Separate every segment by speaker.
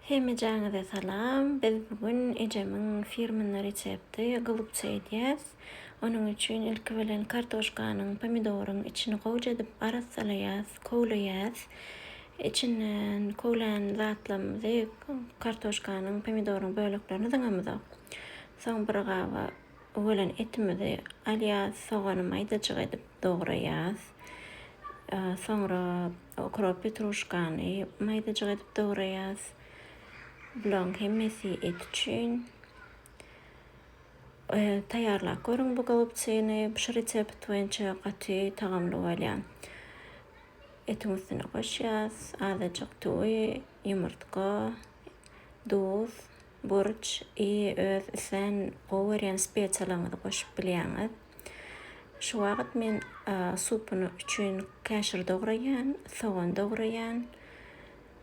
Speaker 1: Hemejäňize salam. Biz bugün ejemin firmany resepti gılıpça edýäs. Onuň üçin ilki bilen kartoşkanyň, pomidoryň içini gowuj edip arasalaýas, kowlaýas. İçinden kowlan zatlarymyzy kartoşkanyň, pomidoryň böleklerini zyňamyzak. Soň bir gaba öwelen etimizi alýas, sogany maýdaçyk edip doguraýas. Soňra okrop petruşkany maýdaçyk edip doguraýas. Bulan hemmesi et üçin taýýarlap görüň bu galypçyny. Bu resept boýunça gaty tagamly bolýan. Etiň üstüne goşýas, azajyk tuý, ýumurtka, duz, burç, öz sen gowy spesiýalary goşup bilýäňiz. Şu wagt men supyny üçin käşir doguraýan, sogan doguraýan.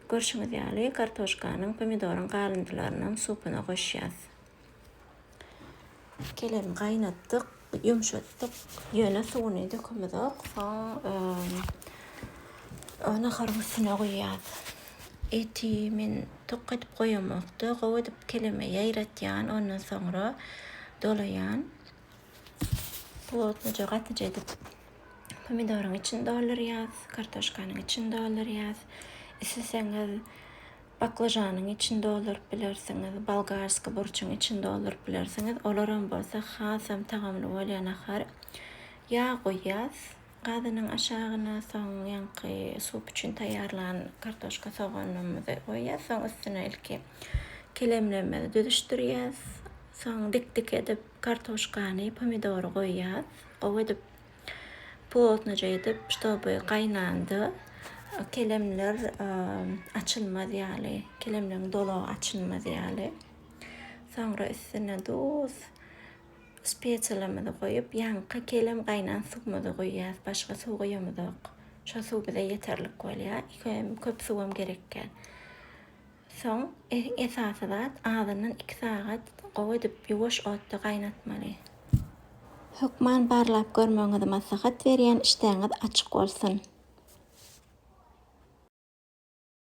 Speaker 1: Görüşüňiz ýaly kartoşkanyň, pomidoryň galyndylaryny supyna goşýas. Kelem gaýnatdyk, ýumşatdyk. Ýöne suwuny dökümizok. Nahar üstüne goýýas. Eti men tok edip goýamakdy. Gowy edip keleme ýaýratýan, ondan soňra dolaýan. Plotnyja gatyja edip pomidoryň içini doldurýas, kartoşkanyň içini doldurýas. İsteseňiz baklajanyň içini doldurup bilersiňiz, bolgarski burçyň içini doldurup bilersiňiz. Olaram bolsa hasam tagamly bolýan ahar ýa goýýas. Gadynyň aşagyna soň ýanky sup üçin taýýarlan kartoşka soganyny goýýas. Soň üstüne ilki kelemlemeli düzüşdirýäs. Soň dik edip kartoşkany, pomidory goýýas. Gowy edip plotnyja edip, ştoby gaýnandy. Kelemler açılmaz ýaly, kelemlerin dolagy açılmaz ýaly. Soňra üstüne duz, spesiýalarymyzy goýup, ýanky kelem gaýnan suwmuzy goýýas, başga suw goýamyzok. Şo suw bize ýeterlik bolýar. Köp suwam gerekkä. Soň esasy zat azyndan 2 sagat gowy edip ýuwaş otda gaýnatmaly. Hökman barlap görmeňizi maslahat berýän, işläňiz açyk bolsyn.